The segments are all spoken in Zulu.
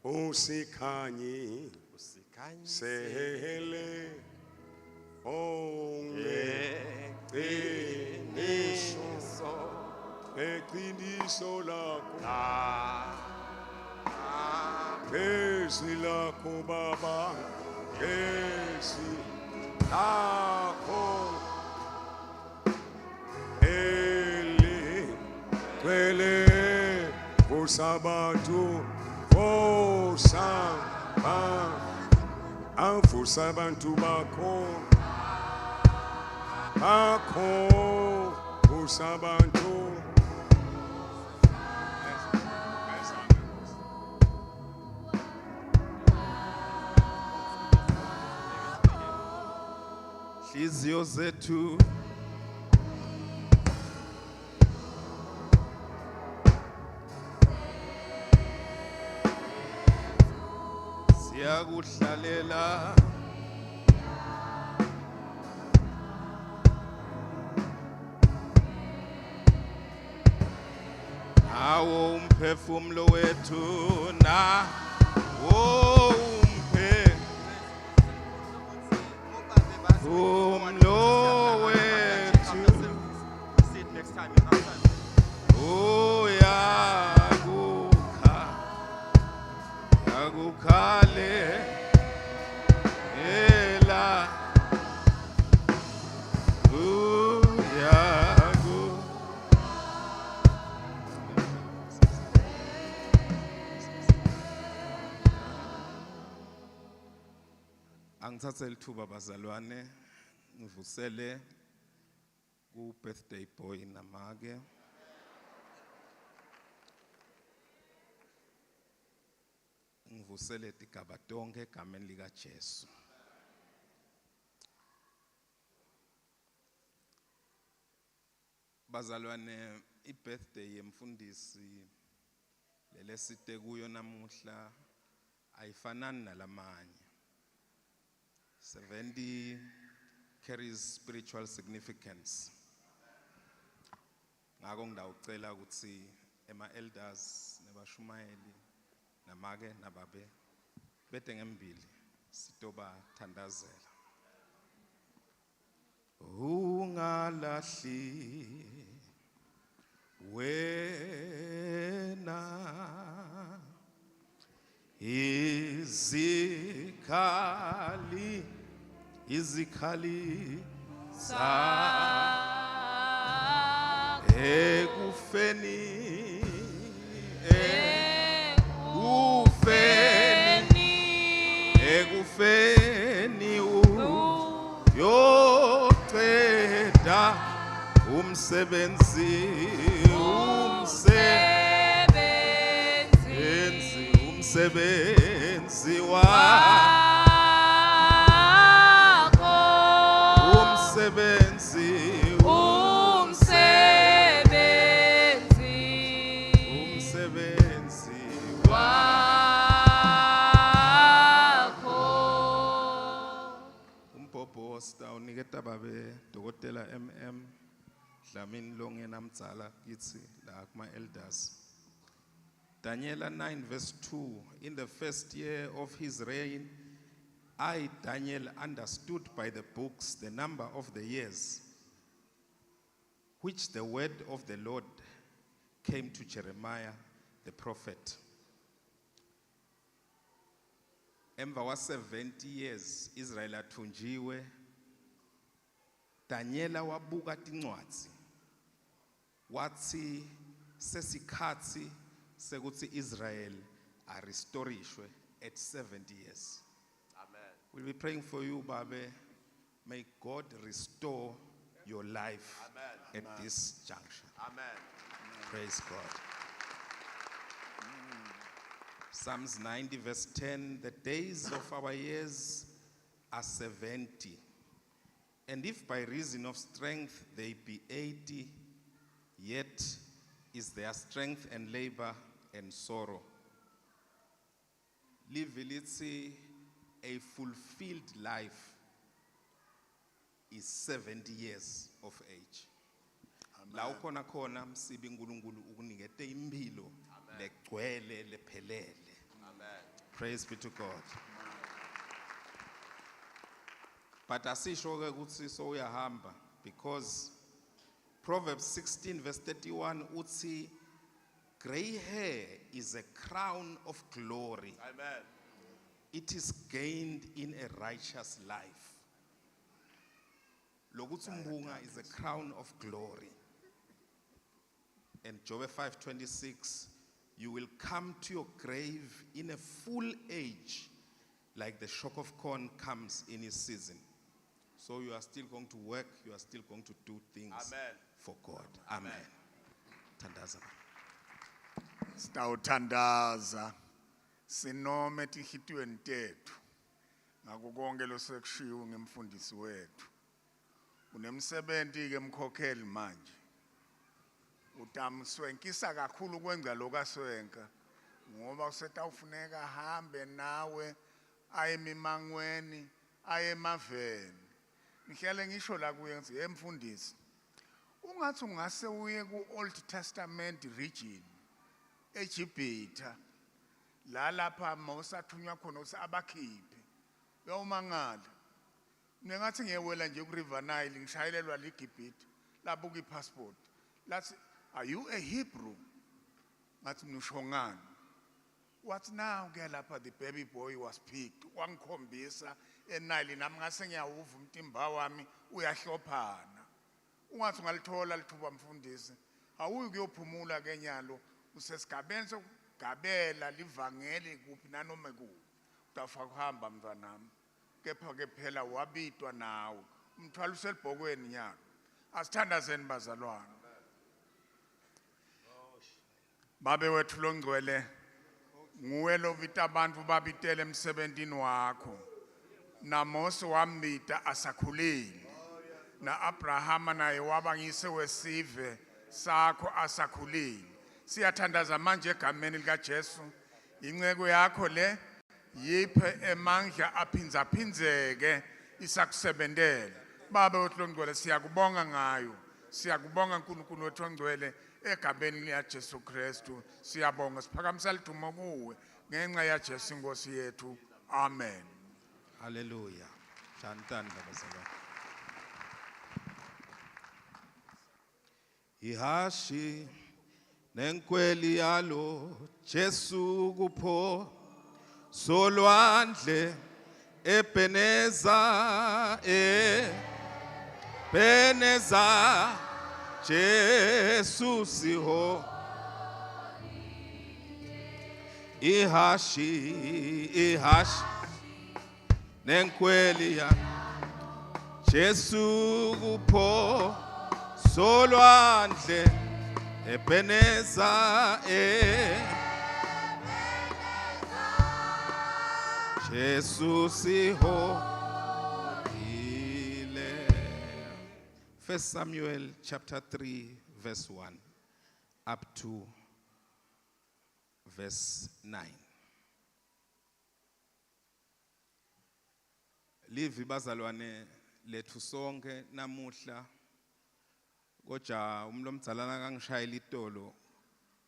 usikhanyi sehele eqiniso lakho ngezi lakho baba ngezi lakho kwele usabantu avusa abantu bakho usabantu Hliziyo zethu siyakuhlalela awo umphefumulo wethu na umphefumulo wethu yakukhale ela Angithathe lithuba bazalwane ngivusele ku birthday boy namake ngivusele tigaba tonke egameni lika Jesu. Bazalwane i-birthday yemfundisi lelesite kuyo namuhla ayifanani nalamanye. 70 carries spiritual significance. Ngako ngidawucela ukuthi ema-elders nebashumayeli namake nababe bete ngembili sitoba thandazela. Ungalahli wena izikhali ekufeni yoqeda umsebenzi wakho umsebenzi wakho umpopho sitawuniketa babe Dokotela MM Dlamini Longena Mdzala kithi la kuma elders. Daniel 9 verse 2, in the first year of his reign, I, Daniel, understood by the books the number of the years, which the word of the Lord came to Jeremiah the prophet. Emva wa 70 years, Israel athunjiwe, Daniela wabuka tincwadzi, wathi sesikhatsi sekuthi Israel arestorishwe at 70 years. Amen. We'll be praying for you, Babe. May God restore your life. Amen. At this juncture. Amen. Praise God. Psalms 90 verse 10, the days of our years are 70. And if by reason of strength they be 80, yet is their strength and labor and sorrow. Live a fulfilled life is 70 years of age. La ukhona khona msibi uNkulunkulu ukunikete impilo legcwele lephelele. Amen. Praise be to God. But asisho ke ukuthi so uyahamba because Proverbs 16 verse 31 uthi gray hair is a crown of glory. Amen. It is gained in a righteous life. Lokuthi umbunga is a crown of glory. And Job 5:26, you will come to your grave in a full age, like the shock of corn comes in its season. So you are still going to work, you are still going to do things Amen. for God. Amen. Tandaza. Sitawuthandaza sinome tinhlitiyweni tethu ngako konke losekushiwo ngemfundisi wethu. Unemsebenzi ke mkhokheli manje. Utamswenkisa kakhulu kwenza lokaswenka ngoba usetawufuneka ahambe nawe aye emimangweni aye emaveni. Ngihlele ngisho la kuye ngithi emfundisi ungathi ungase uye ku Old Testament region eGibhithe la lapha mawusathunywa khona ukuthi abakhiphe uyawumangala ningathi ngiyewela nje ku River Nile ngishayelelwa liGibhithe labuka iPassport lathi are you a Hebrew ngathi mina usho ngani what now ke lapha the baby boy was picked wangikhombisa eNile nami ngase ngiyawuva umtimba wami uyahlophana ungathi ungalithola lithuba mfundisi awuyi kuyophumula ke nyalo usesigabeni sokugabela livangeli kuphi nanoma kuphi utafa kuhamba mntwanami kepha ke phela wabitwa nawe umthwalo uselibhokweni nyalo asithandazeni bazalwane babe wethu longcwele nguwe lovita abantu babitele emsebentini wakho na Mose wambita asakhulile na Abrahama naye waba ngise wesive sakho asakhulile siyathandaza manje egameni lika Jesu inceko yakho le yiphe emandla aphinzaphinzeke isakusebentela baba wethu longcwele siyakubonga ngayo siyakubonga uNkulunkulu wethu ongcwele egameni lika Jesu Kristu siyabonga siphakamisa lidumo kuwe ngenxa ya Jesu Nkosi yethu amen. Hallelujah. Chantanda bazalwane. Ihashi nenkweli yalo Jesu kupho solwandle ebeneza beneza Jesu siho ihashi nenkweli ya Jesu kupho solwandle ebeneza Jesu siho ile. 1 Samuel chapter 3 verse 1 up to verse 9. Livi bazalwane lethu sonke namuhla koja umlomdzalana kangishayela itolo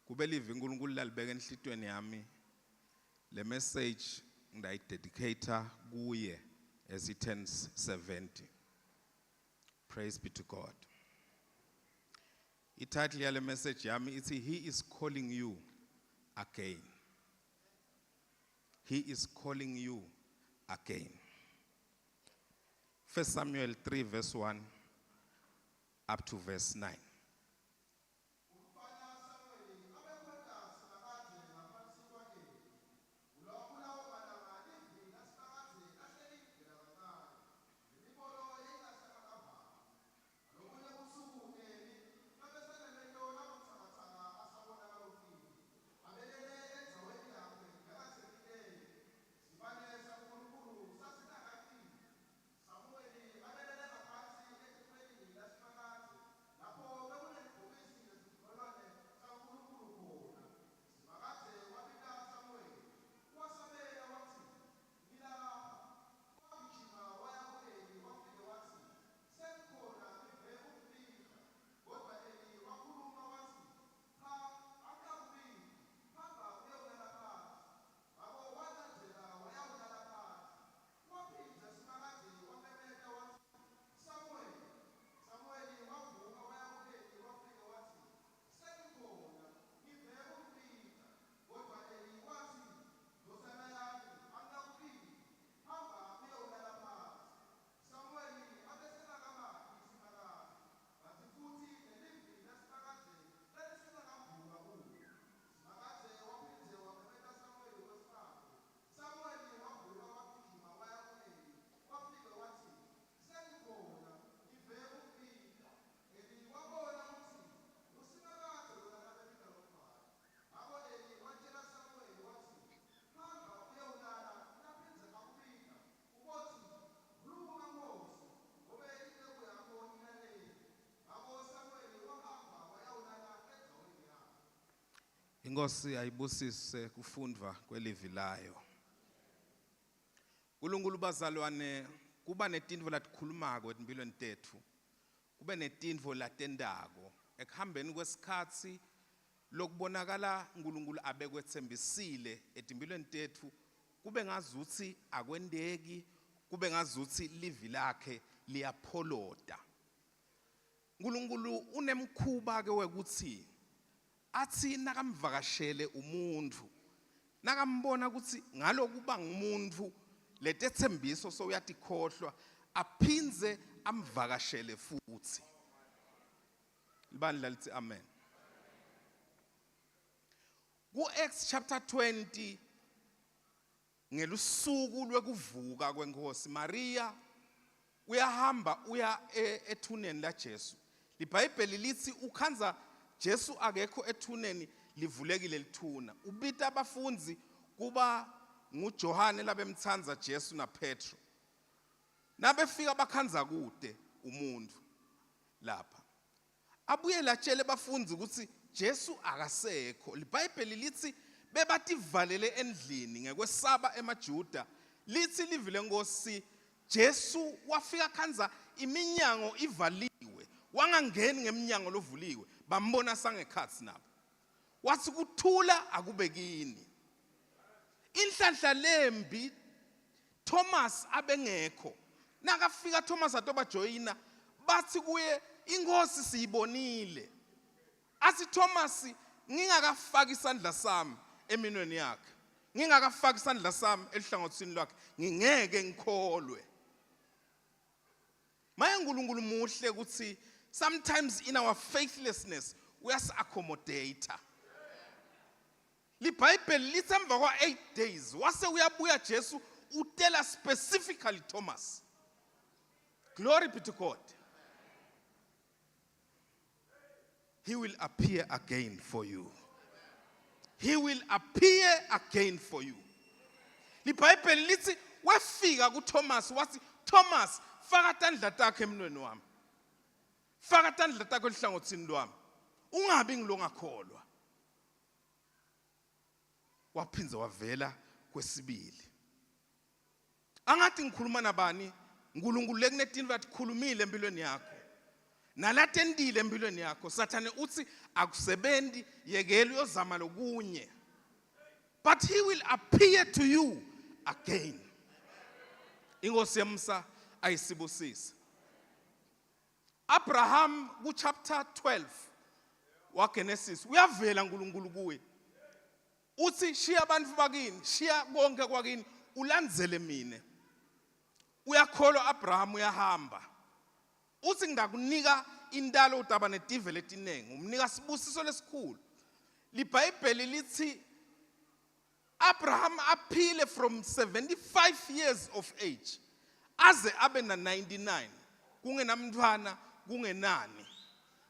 kube livi uNkulunkulu lalibeka enhlitweni yami le message ngidayidedicate kuye as it turns 70. Praise be to God. Ititle yale message yami ithi he is calling you again. He is calling you again. 1 Samuel 3 verse 1 up to verse 9. Inkosi ayibusise kufundwa kwelivi layo. uNkulunkulu bazalwane kuba netindvo latikhulumako empilweni tethu. Kube netindvo latendako ekuhambeni kwesikhatsi lokubonakala uNkulunkulu abekwethembisile etimpilweni tethu. Kube ngazuthi akwendeki, kube ngazuthi livi lakhe liyapholota. uNkulunkulu unemkhuba ke wekuthi athi nakamvakashele umuntu, nakambona ukuthi ngalokuba ngumuntu letethembiso so uyatikhohlwa, aphinze amvakashele futhi. Libandla lithi amen. Ku-Acts chapter 20 ngelusuku lwekuvuka kwenkosi Maria uyahamba uya ethuneni laJesu. LiBhayibheli lithi ukhanza Jesu akekho ethuneni livulekile lithuna. Ubita abafunzi kuba nguJohane labemthanza Jesu naPetro. Nabefika bakhanza kude umuntu lapha. Abuye latshele abafunzi ukuthi Jesu akasekho. LiBhayibheli lithi bebativalele endlini ngekwesaba emaJuda. Lithi livi lenkosi Jesu wafika khanza iminyango ivaliwe. Wangangeni ngeminyango lovuliwe. Bambona sangekhatsi nabo. Wathi kuthula akube kini. Inhlanhla lembi Thomas abengekho. Nakafika Thomas atoba joyina bathi kuye inkosi siyibonile. Athi Thomas ngingakafaki isandla sami eminweni yakhe. Ngingakafaki isandla sami elihlangothini lwakhe ngingeke ngikholwe. Manje uNkulunkulu muhle ukuthi sometimes in our faithlessness we are accommodate. LiBhayibheli lithi emva kwa 8 days wase uyabuya Jesu utela specifically Thomas. Glory be to God. He will appear again for you. He will appear again for you. LiBhayibheli lithi wefika kuThomas wathi Thomas faka tandla takho emnweni wami. Faka tandla takho elihlangothini lwami. Ungabi ngilongakholwa. Waphinza wavela kwesibili. Angathi ngikhuluma nabani, uNkulunkulu lekunetindlu atikhulumile empilweni yakho. Nalatendile empilweni yakho. Sathane uthi akusebenzi yekela uyozama lokunye. But he will appear to you again. Inkosi yemsa ayisibusisa. Abraham ku chapter 12 wa Genesis uyavela uNkulunkulu kuwe. Uthi shiya abantu bakini, shiya konke kwakini ulandzele mina. Uyakholwa Abraham uyahamba. Uthi ngidakunika indalo utaba netive letinengi, umnika sibusiso lesikhulu. LiBhayibheli lithi Abraham aphile from 75 years of age aze abe na 99 kungenamntwana kungenani.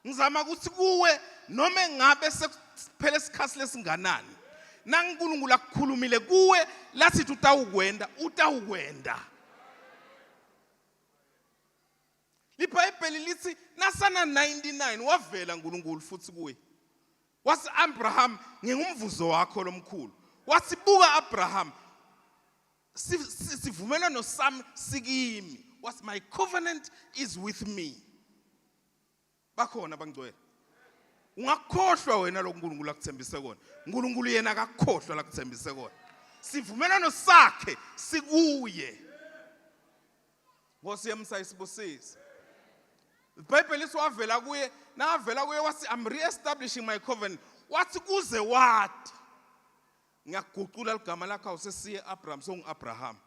Ngizama ukuthi kuwe noma ngabe sekuphele isikhathi lesinganani naNkulunkulu akukhulumile kuwe lathi utawukwenda. LiBhayibheli lithi nasana 99 wavela uNkulunkulu futhi kuwe. Wathi Abraham ngingumvuzo wakho lomkhulu. Wathi buka Abraham sivumelano sami sikimi. Wathi my covenant is with me. Bakhona bangcwele. Ungakhohlwa wena lo uNkulunkulu akuthembise kona. uNkulunkulu yena akakhohlwa lakuthembise kona. Sivumelano sakhe sikuye. Nkosi yemsa isibusise. IBhayibheli liwavela kuye, navela kuye wathi I'm re-establishing my covenant. Wathi kuze wathi ngiyaguqula ligama lakho awusesiye Abraham songu-Abraham.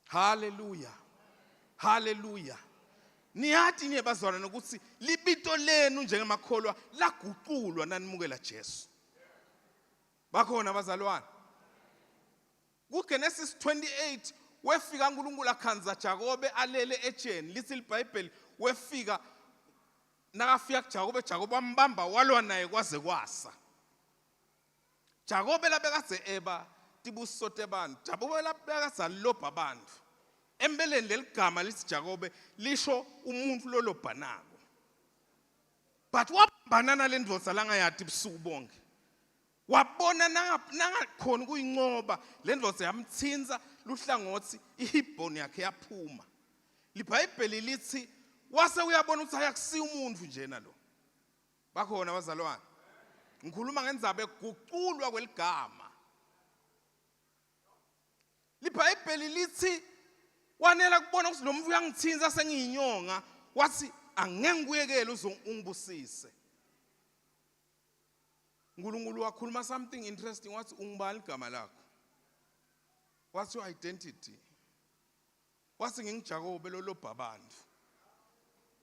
Hallelujah. Hallelujah. Niyathi niye bazalwane ukuthi libito lenu njengemakholwa laguqulwa nanimukela Jesu. Bakhona abazalwane. KuGenesis 28 wefika uNkulunkulu akhanza Jakobe alele etsheni. Lithi iBhayibheli wefika nakafika kuJakobe, Jakobe wambamba walwa naye kwaze kwasa. Jakobe labekade eba tibuso tebantu. Jakobe labekade alobha abantu. Embeleni leligama lithi Jakobe lisho umuntu lolobhanako. But wabhanana lendvodza langayati busuku bonke. wabona nangakhona kuyinqoba le ndvodza yamthinza luhlangothi ihibhoni yakhe yaphuma. LiBhayibheli lithi wase uyabona ukuthi ayakusiya umuntu njena lo. Bakhona abazalwane. Ngikhuluma ngendzaba eguqulwa kweligama. LiBhayibheli lithi wanela kubona ukuthi lo muntu uyangithinza sengiyinyonga wathi angeke ngikuyekele ungibusise. uNkulunkulu wakhuluma something interesting wathi ungibani igama lakho? What's your identity? Wathi ngingiJakobe lo lobhabantu.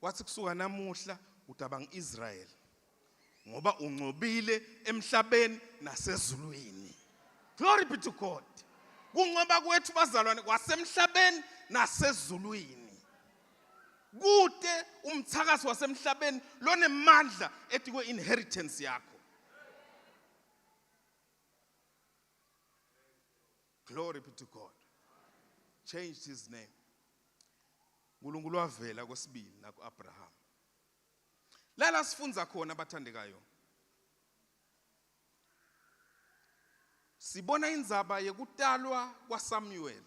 Wathi kusuka namuhla udaba ngiIsrael. Ngoba ungcobile emhlabeni nasezulwini. Glory be to God. Kungoba kwethu bazalwane kwasemhlabeni nasezulwini. Kude umthakazo wasemhlabeni lonemandla ethi kwe inheritance yakho. Glory be to God. Changed his name. uNkulunkulu wavela kwesibili nakuAbraham. Lala sifunza khona abathandekayo. Sibona indzaba yekutalwa kwaSamuel.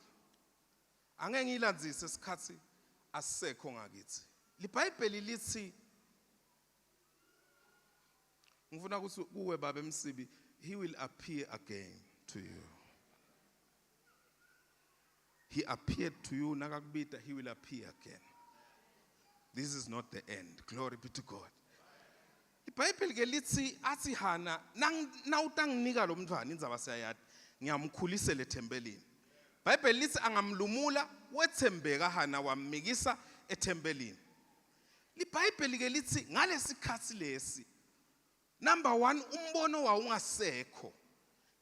Angeke ngiyilandzise isikhathi asisekho ngakithi. LiBhayibheli lithi ngifuna ukuthi kuwe baba eMsibi, he will appear again to you. He appeared to you, nakakubita, he will appear again. This is not the end. Glory be to God. IBhayibheli ke lithi athi Hana nawutanginika lo mntwana indzaba siyayati ngiyamkhulisela ethembelini. IBhayibheli lithi angamlumula wethembeka Hana wamikisa ethembelini. IBhayibheli ke lithi ngalesikhathi lesi number 1 umbono wawungasekho.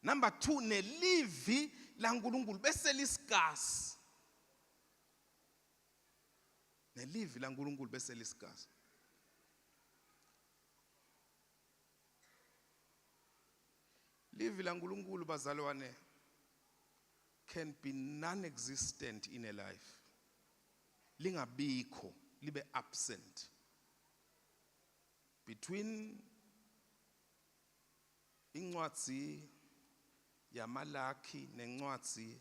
Number 2 nelivi laNkulunkulu bese lisikasi. Nelivi laNkulunkulu bese lisikasi. Livi laNkulunkulu bazalwane can be non-existent in a life. Lingabikho, libe absent. Between incwadzi yamalaki nencwadzi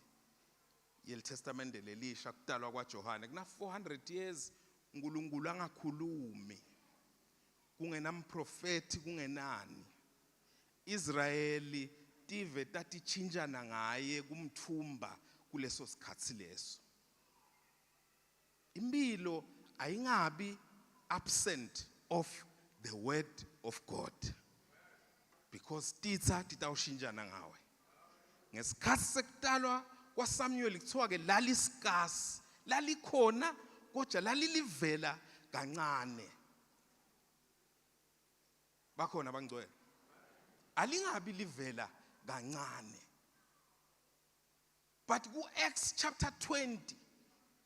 yeLtestamente lelisha kutalwa kwaJohane kuna 400 years uNkulunkulu angakhulumi. Kungenamprofeti kungenani. Israeli tive tatichinjana ngaye kumthumba kuleso sikhathi leso. Impilo ayingabi absent of the word of God. Because titha titawushinjana ngawe. Ngesikhathi sekutalwa kwaSamuel kuthiwa ke lalisikasi, lalikhona kodwa lalilivela kancane. Bakhona abangcwele. Alingabi livela kancane. But ku-Acts chapter 20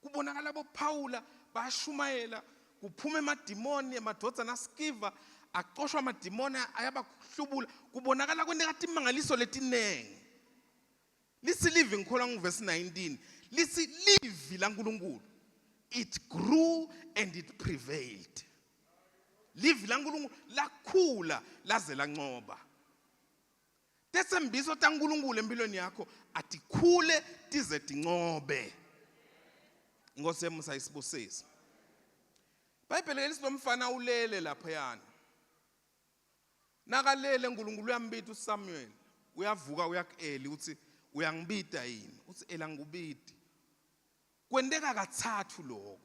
kubonakala boPaula bayashumayela kuphume emadimoni emadodana aSkiva aqoshwa amadimoni ayabahlubula kubonakala kwendekathi imangaliso letinenge. Lisi livi ngikholwa nguverse 19 lisi livi laNkulunkulu it grew and it prevailed. Livi laNkulunkulu lakhula laze lancoba. Tesembiso taNkulunkulu empilweni yakho atikhule tize tincobe. Inkosi emusa isibusisi. iBhayibheli lesinomfana ulele lapha yana. Nakalele uNkulunkulu uyambita uSamuel. Uyavuka uyakueli uthi uyangibita yini? Uthi ela ngubiti. Kwendeka kathathu lokho.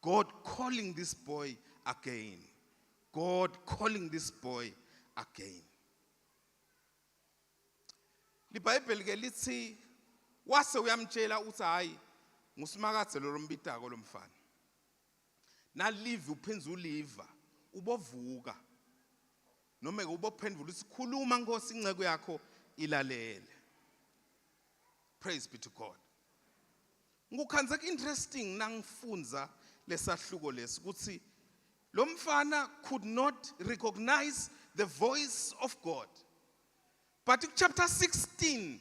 God calling this boy again. God calling this boy again. LiBhayibheli ke lithi wase uyamtshela uthi hayi ngusimakadze lo lombitako lomfana. Na live uphenza uliva ubovuka. Noma ke ubophendula isikhuluma Nkosi inceke yakho ilalele. Praise be to God. Ngukhanzeka interesting nangifunza lesahluko lesi ukuthi lo mfana could not recognize the voice of God. But in chapter 16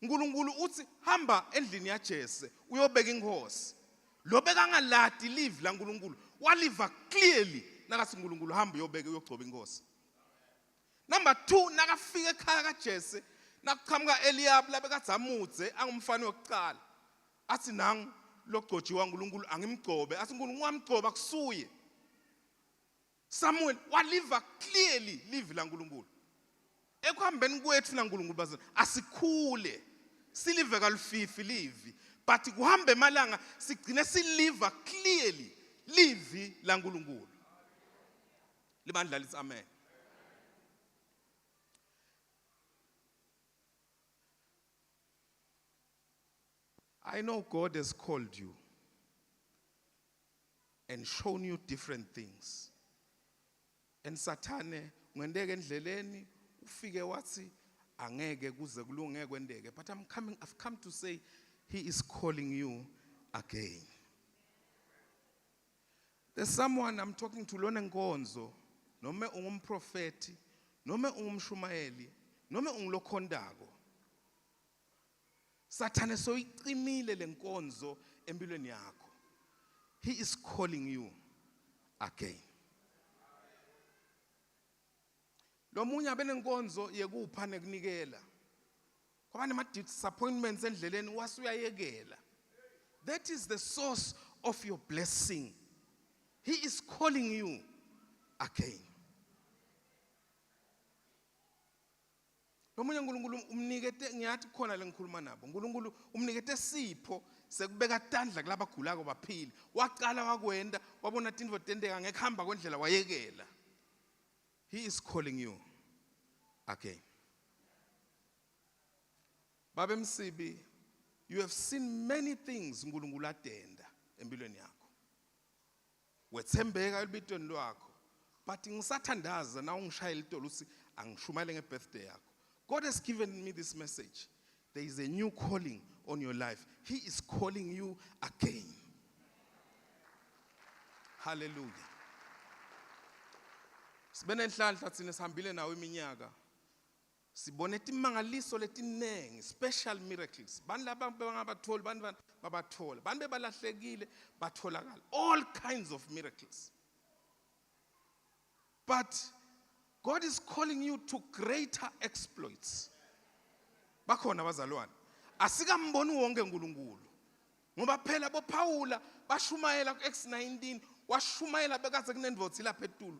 uNkulunkulu uthi hamba endlini yaJese uyobeka inkosi. Lo beka ngalati live laNkulunkulu waliva clearly nakathi uNkulunkulu hamba uyobeka uyogcoba inkosi. Number 2, nakafika ekhaya kaJese nakuqhamuka Eliyabi labekade amudze angumfana wokuqala. Athi nangu logcotshiwa uNkulunkulu angimgcobe, athi uNkulunkulu ngamgcoba kusuye. Samuel waliva clearly live la uNkulunkulu. Ekuhambeni kwethu na uNkulunkulu bazana asikhule silive kalufifi livi, but kuhambe emalanga sigcine siliva clearly livi la uNkulunkulu. Libandla lithi amen. I know God has called you and shown you different things. And Satane ngwendeke endleleni ufike wathi angeke kuze kulunge kwendeke, but I've come to say he is calling you again. There's someone I'm talking to lona nkonzo, noma ungumprofeti, noma ungumshumayeli, noma ungilokhondako. Satane soyicimile lenkonzo empilweni yakho. He is calling you again. Lo munye abenenkonzo yekupha nekunikela. Kwabane ama disappointments endleleni wasuyayekela. That is the source of your blessing. He is calling you again. Lo munye uNkulunkulu umnikete ngiyathi khona lengikhuluma nabo. uNkulunkulu umnikete sipho sekubeka tandla kulabagulako baphili. Waqala wakwenda wabona tindvo tendeka ngekuhamba kwendlela wayekela. He is calling you again. Baba Msibi, you have seen many things uNkulunkulu atenda empilweni yakho. Wethembeka elibitweni lwakho, but ngisathandaza na ungishayela itolo uthi angishumayele ngebirthday yakho. God has given me this message. There is a new calling on your life. He is calling you again. Hallelujah. Sibene enhlanhla thina sihambile nawe iminyaka. Sibone timangaliso letinengi, special miracles. Bani laba bangabatholi, bani babathola. Bani bebalahlekile batholakala. All kinds of miracles. But God is calling you to greater exploits. Bakhona bazalwane. Asikamboni wonke uNkulunkulu. Ngoba phela boPaula bashumayela kuActs 19, washumayela bekaze kunendvodza lapha eTulu.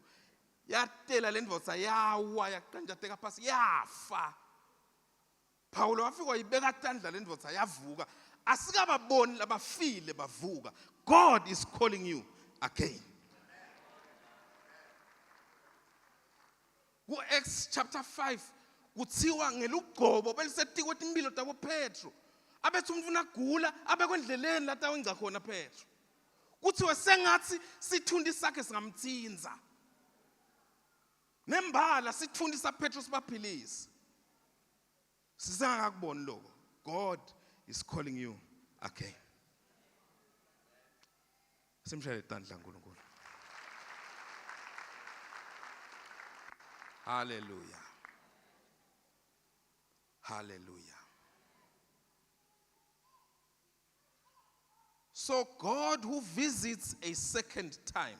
Yatela lendvodza yawa yaqanjateka phasi yafa. Paulo wafika wayibeka tandla lendvodza yavuka. Asikababoni labafile bavuka. God is calling you again. Acts chapter 5 kuthiwa ngelugqobo belisetikwe impilo tabo Petro abethi umfuna gula abekwendleleni la tawengca khona Petro kuthiwe sengathi sithundi sakhe singamthinza nembala sithundisa Petro sibaphilisa sizangakuboni lokho. God is calling you again. Simshayele tandla uNkulunkulu. Hallelujah. Hallelujah. So God who visits a second time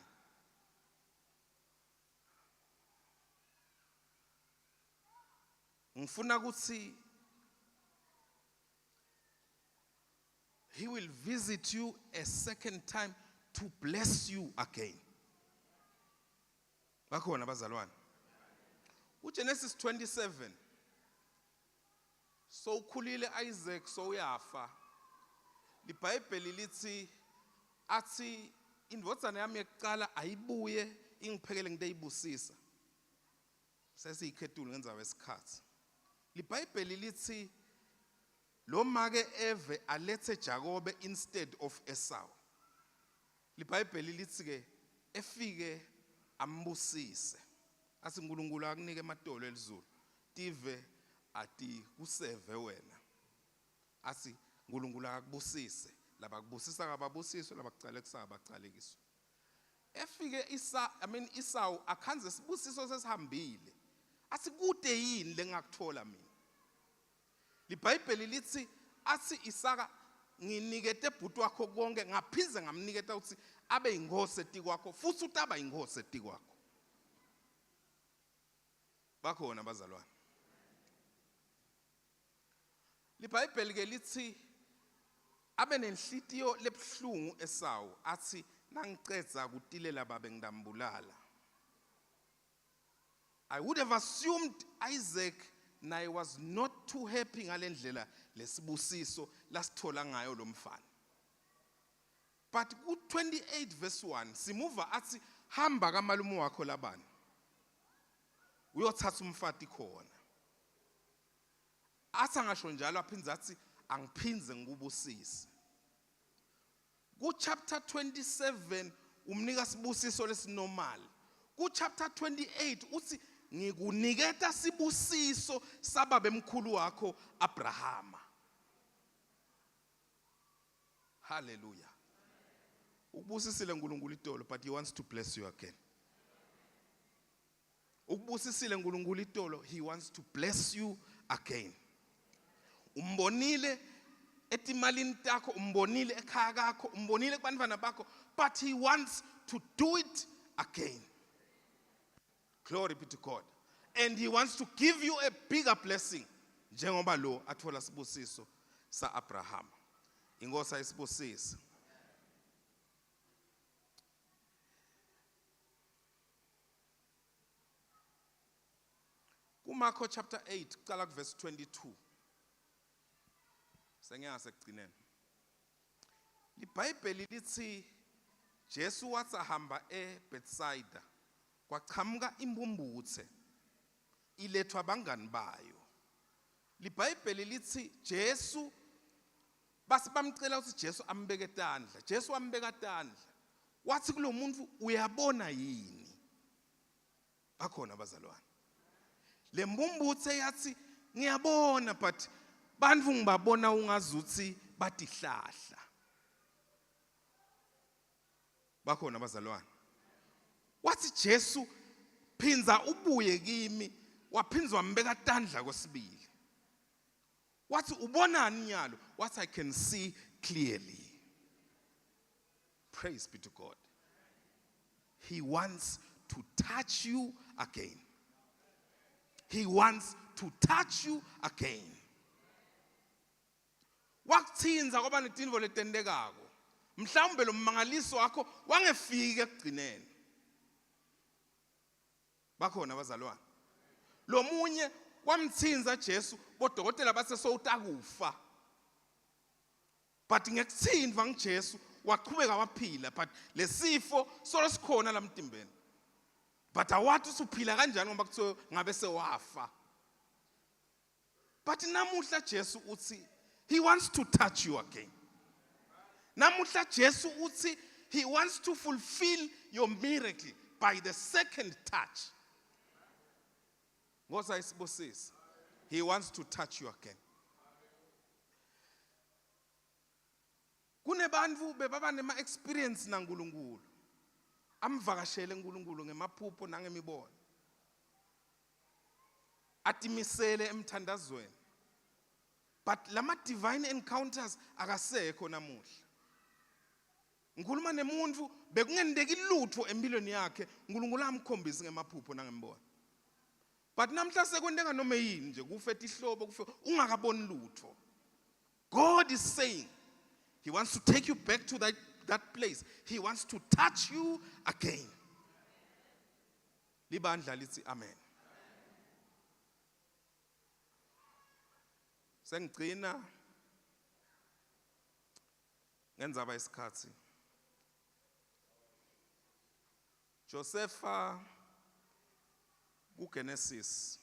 ngifuna ukuthi he will visit you a second time to bless you again. Bakhona bazalwane. Genesis 27. So ukhulile Isaac so uyafa. LiBhayibheli lithi athi indvodzana yami yekuqala ayibuye ingiphekele nginte ayibusisa. Sesiyikhethule ngenza wesikhathi. LiBhayibheli lithi lo make Eve alethe Jakobe instead of Esau. LiBhayibheli lithi ke efike ambusise. Asi uNkulunkulu akunike emadolo elizulu tive ati kuseve wena. Asi uNkulunkulu akubusise labakubusisa kababusiswe labakucala kusaba bacalekiswe. Efike Esau akhanze sibusiso sesihambile. Asi kude yini lengakuthola mina. LiBhayibheli lithi athi Isaka nginikete ebhuti wakho konke ngaphize ngamniketa uthi abe ingozi etikwakho futhi utaba ingozi etikwakho. Bakhona bazalwane. LiBhayibheli ke lithi abe nenhlitiyo lebhlungu esawu athi nangicedza kutilela babe ngidambulala. I would have assumed Isaac naye was not too happy ngalendlela lesibusiso lasithola ngayo lo mfana. But ku-28 verse 1 simuva athi hamba kamalume wakho Labani uyothatha umfati khona. Athi angasho njalo aphinza athi angiphinze ngikubusise. Ku-chapter 27 umnika sibusiso lesinormal. Ku-chapter 28 uthi ngikuniketa sibusiso sababe mkhulu wakho Abrahama. Hallelujah. Ukubusisile uNkulunkulu itolo, but he wants to bless you again. Ukubusisile uNkulunkulu itolo, he wants to bless you again. Umbonile etimalini takho, umbonile ekhaya kakho, umbonile kubantwana bakho, but he wants to do it again. Glory be to God. And he wants to give you a bigger blessing. Njengoba lo athola sibusiso sa Abraham. Inkosi ayisibusise. Marko chapter 8, kuqala verse 22. Sengiyase kugcineni. LiBhayibheli lithi Jesu wathi ahamba eBethsaida kwaqhamuka imbumbuthe ilethwa abangani bayo. LiBhayibheli lithi Jesu base bamcela ukuthi Jesu ambeke tandla. Jesu ambeka tandla. Wathi kulo muntu uyabona yini? Bakhona abazalwane. Le mbumbuthe yathi ngiyabona but bantu ngibabona ungazuthi batihlahla. Bakhona abazalwane. Wathi Jesu phinza ubuye kimi, waphinzwa mbeka tandla kwesibili. Wathi ubonani nyalo? What I can see clearly. Praise be to God. He wants to touch you again. He wants to touch you again. Wakuthinza ngoba netinvo letendekako. Mhlawumbe lo mmangaliso wakho wangefika ekugcineni. Bakhona abazalwane. Lo munye wamthinza Jesu bodokotela bathe sowutakufa. But ngekuthindwa ngeJesu waqhubeka waphila, but lesifo solo sikhona lamtimbeni. But awathi usuphila kanjani ngoba kuthiwa ngabe sewafa. But namuhla Jesu uthi he wants to touch you again. Namuhla Jesu uthi he wants to fulfill your miracle by the second touch. Ngoza isibusisi. He wants to touch you again. Kunebantu bebaba nema experience naNkulunkulu. Amvakashele uNkulunkulu ngemaphupho nangemibono. Atimisele emthandazweni. But lama divine encounters akasekho namuhla. Ngikhuluma nemuntu bekungendeki lutho empilweni yakhe, uNkulunkulu amkhombisa ngemaphupho nangemibono. But namhla sekwenteka noma yini nje kufeta ihlobo kufe ungakaboni lutho. God is saying he wants to take you back to that place. He wants to touch you again. Libandla lithi amen. Sengigcina ngendzaba isikhathi. Josepha kuGenesis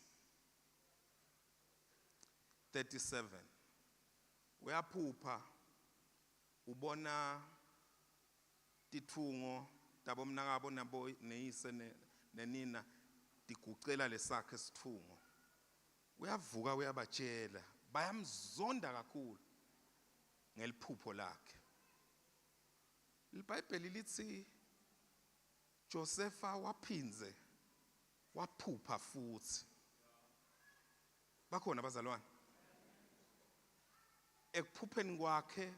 37 uyaphupha ubona tithungo tabo mnakabo nabo neyise nenina tigucela lesakhe sithungo. Uyavuka uyabatshela bayamzonda kakhulu ngeliphupho lakhe. IBhayibheli lithi Josepha waphinze waphupha futhi. Bakhona abazalwane. Ekuphupheni kwakhe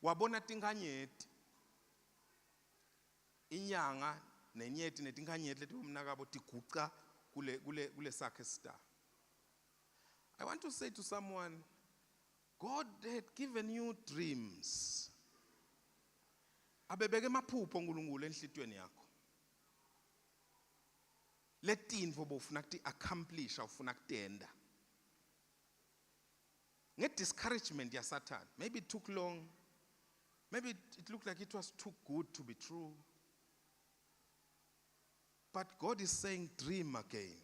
wabona tinkanyeti inyanga nenyeti netinkhanyeti letingumnakabo tiguca kule sakhe star. I want to say to someone, God had given you dreams. Abebeke maphupho uNkulunkulu enhlitweni yakho. Letintfo bofuna kuti accomplish ufuna kutenda. Discouragement ya Satan. Maybe it took long. Maybe it looked like it was too good to be true. But God is saying, dream again.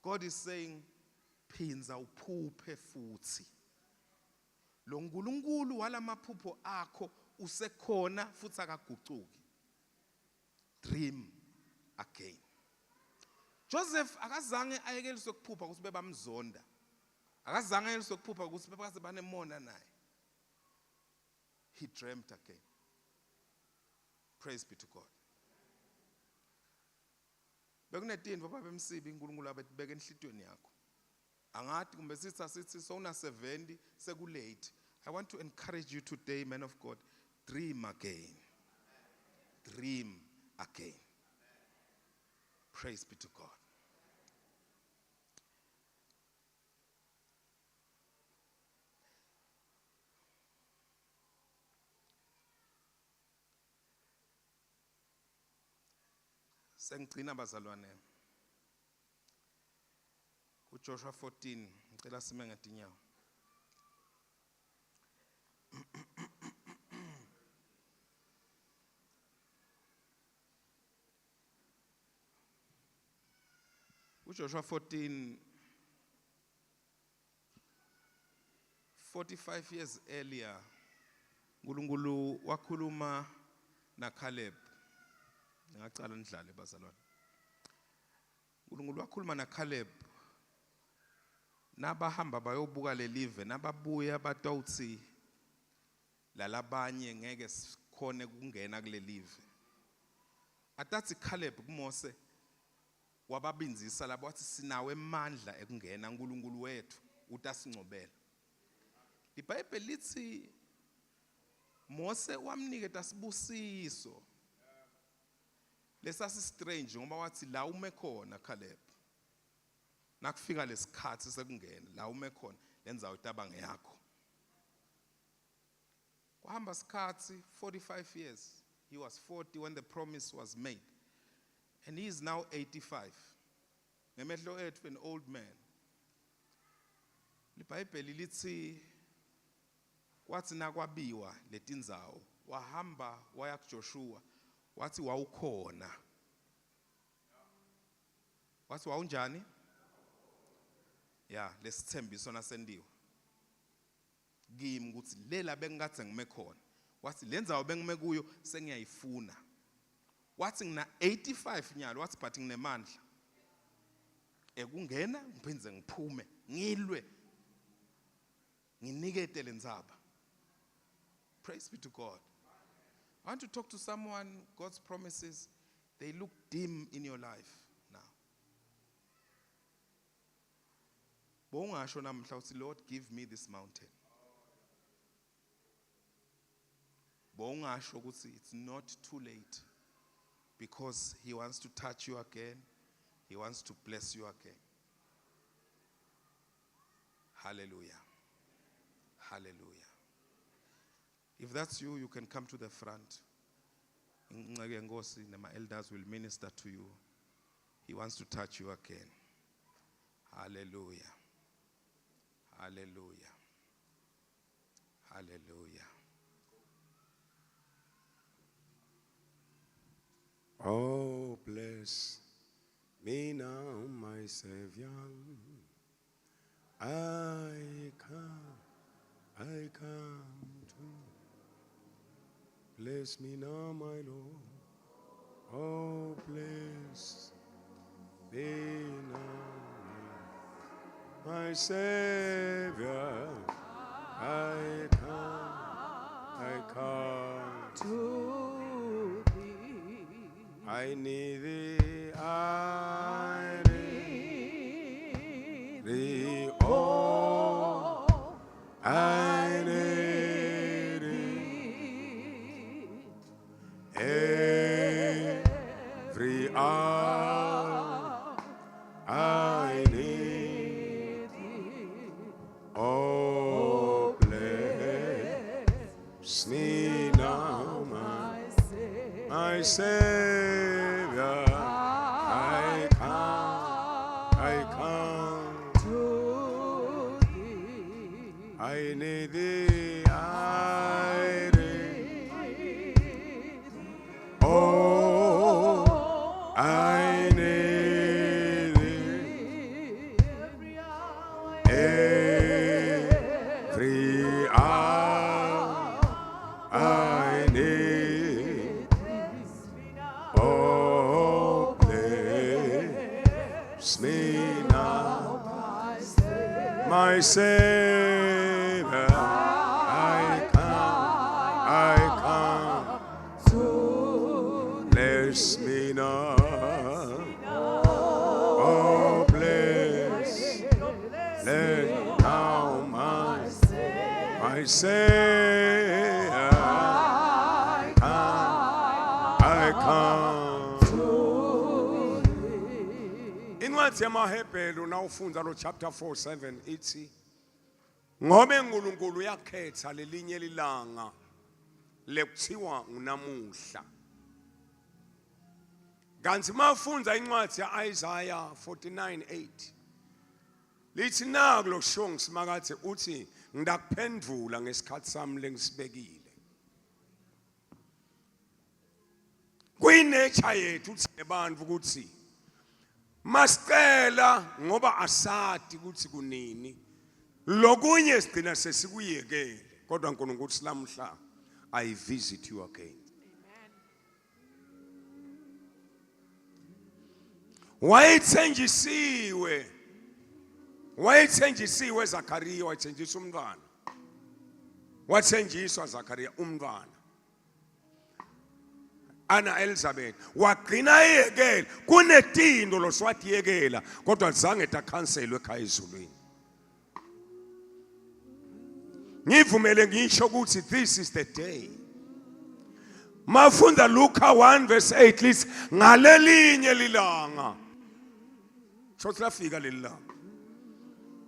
God is saying, phinza uphuphe futhi. Lo nkulunkulu wala maphupho akho usekhona futhi akagucuki. Dream again. Joseph akazange ayekeliswe ukuphupha ukuthi bebamzonda. Akazange ayekeliswe ukuphupha ukuthi bebase banemona naye. He dreamt again. Praise be to God. Bekunetinto babemsibi uNkulunkulu abetibeka enhlitweni yakho. Angathi kumbe sithi sowuna 70 sekulate. I want to encourage you today, man of God, dream again. Dream again. Praise be to God. Sengigcina bazalwane. UJoshua 14 ngicela sime ngetinyawo. UJoshua 14, 45 years earlier, uNkulunkulu wakhuluma naCaleb. Ngicela nidlale bazalwane. uNkulunkulu wakhuluma naCaleb. Nabahamba bayobuka lelive, nababuya batawuthi lalabanye ngeke sikhone ukungena kule live. Atathi Caleb kuMose wababinzisa labo wathi sinawe emandla ekungena uNkulunkulu wethu utasingcobela. IBhayibheli lithi Mose wamnikeza sibusiso lesasi strange ngoba wathi la ume khona Caleb. Nakufika lesikhathi sekungena la ume khona lenza utabange yakho. Kwahamba isikhathi 45 years. He was 40 when the promise was made. And he is now 85. Ngemehlo ethu an old man. IBhayibheli lithi kwathi nakwabiwa letinzawo wahamba waya kuJoshua wathi wawukhona. Wathi wawunjani? Ya, lesithembiso nasendiwe. Kimi ukuthi lela bengingathi ngime khona. Wathi lenzawo bengime kuyo sengiyayifuna. Wathi ngina 85 nyalo wathi but nginemandla. Ekungena ngiphinze ngiphume ngilwe. Nginikete lenzaba. Praise be to God. I want to talk to someone. God's promises, they look dim in your life now. Bongasho namhla uthi Lord, give me this mountain. Bongasho ukuthi it's not too late because he wants to touch you again. He wants to bless you again. Hallelujah. Hallelujah. If that's you, you can come to the front. My elders will minister to you. He wants to touch you again. Hallelujah. Hallelujah. Hallelujah. Oh, bless me now, my Savior. I come to bless me now, my Lord. Oh, bless me now, my Savior. I come to thee. I need thee, I need thee, oh, I need thee. I need thee. Oh, bless me now, my Savior. I come to thee. I need thee, I need thee. Oh, I need thee. Every hour I need thee. Oh, bless me now, my Savior. I come, bless me now. Oh, bless now, my Savior. I come. Incwadi yamaHebheru nawufunda lo chapter 4:7 ithi ngobe uNkulunkulu yakhetha lelinye lilanga lekuthiwa unamuhla. Kanti mawufunda incwadi yaIsaiah 49:8 lithi naku lokusho ngisimakathi uthi ngidakuphendula ngesikhathi sami lengisibekile. Kuyinature yethu uthi nebantu ukuthi masicela ngoba asadi ukuthi kunini lokunye sigcina sesikuyekele kodwa uNkulunkulu uthi lamhla I visit you again. Wayethenjisiwe Zakaria, wayethenjiswa umntwana. Wathenjiswa Zakaria umntwana. Ana Elizabeth wagcina yekela kunetindo loswathi yekela kodwa zange takhanselwe ekhaya ezulwini. Ngivumele ngisho ukuthi this is the day. Mafunda Luka 1:8 lithi ngalelinye lilanga. Sothi lafika lelilanga.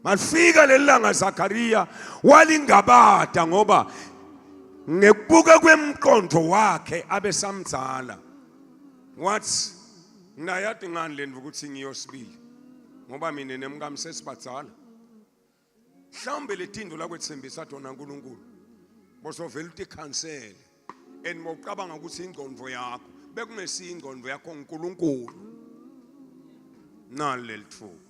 Malifika lelilanga Zakaria walingabada ngoba ngekubuka kwemqondo wakhe abesamdzala. Wathi ngiyadi ngani leni ukuthi ngiyosibili ngoba mina nemkami sesibadzala. Mhlawumbe letindo lakwethembisa thona uNkulunkulu bosovela uthi cancel and mawucabanga ukuthi ingqondo yakho bekungesi ingqondo yakho uNkulunkulu nalelithuba.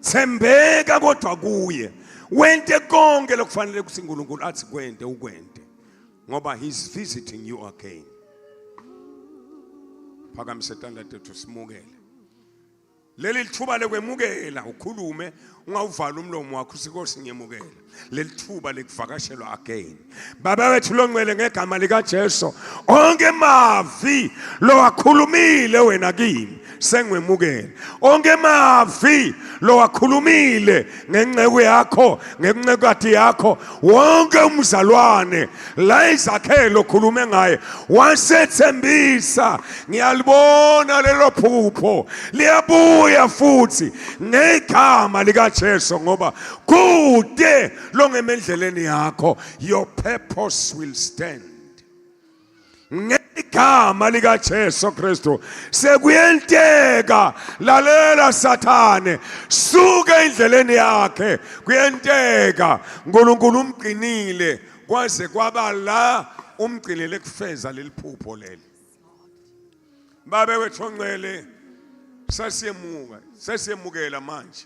Thembeka kodwa kuye wente konke lokufanele ukuthi uNkulunkulu athi kwente ukwente ngoba he's visiting you again. Phakamise tanda tethu simukele leli lithuba lekwemukela ukhulume ungawuvala umlomo wakho sikosi ngiyemukela leli thuba lekuvakashelwa again. Baba wethu longcwele ngegama lika Jesu onke mavi lo wakhulumile wena kimi sengwemukela. Onke mavi lo wakhulumile ngenceku yakho ngencekati yakho wonke umzalwane la izakhelo khulume ngaye wasethembisa ngiyalibona lelo phupho liyabuya futhi ngegama lika Jesu ngoba kude longemendleleni yakho your purpose will stand. Ngegama lika Jesu Kristu sekuyenteka lalela Sathane suka endleleni yakhe kuyenteka uNkulunkulu umqinile kwaze kwaba la umqinile kufeza leliphupho leli. Babe wethu ongcwele sesiyemukela manje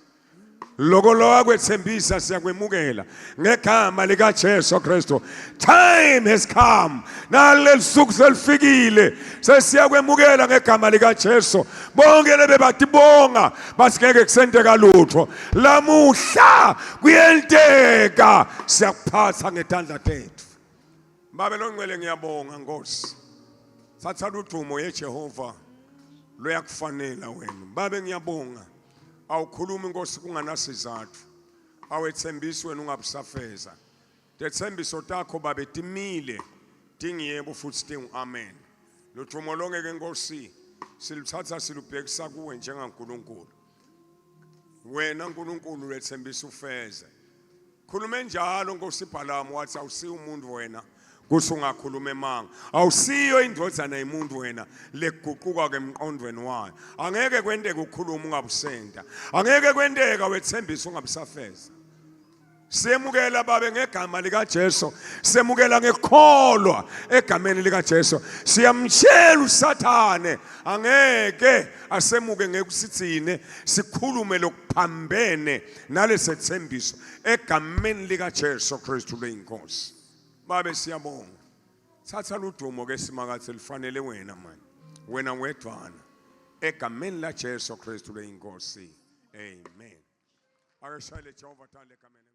loko lo kwethembisa siyakwemukela ngegama lika Jesu Kristu. Time has come nalelisuku selifikile sesiyakwemukela ngegama lika Jesu. Bonke lebe batibonga basingeke kusenteka lutho lamuhla kuyenteka siyakuphatha ngetandla tethu. Babe longcwele ngiyabonga Nkosi sathatha udumo yeJehova loyakufanela wena. Babe ngiyabonga awukhuluma Nkosi kunganasizathu awethembisi wena ungabusafeza. Tethembiso takho babe timile tingiyebo futhi tingu amen. Lodumo lonke ke Nkosi siluthatha silubhekisa kuwe njengaNkulunkulu. Wena uNkulunkulu lethembisa ufeze. Khulume njalo ngosibhalamu wathi awusiyo umuntu wena kuthi ungakhuluma emanga. Awusiyo indodana yomuntu wena leguquka ke emqondweni wayo. Angeke kwendeke ukukhuluma ungabusenda. Angeke kwendeka wethembisa ungabusafeza. Semukela babe ngegama lika Jesu, semukela ngekholwa egameni lika Jesu. Siyamtshela uSathane angeke asemuke ngekusithine sikhulume lokuphambene nalesethembiso egameni lika Jesu Kristu leyinkosi. Babe siyabonga. Thatha ludumo ke simakathe lifanele wena manje. Wena wedwana egameni la Jesu Kristu leyinkosi. Amen. Akashayile Jehova thale egameni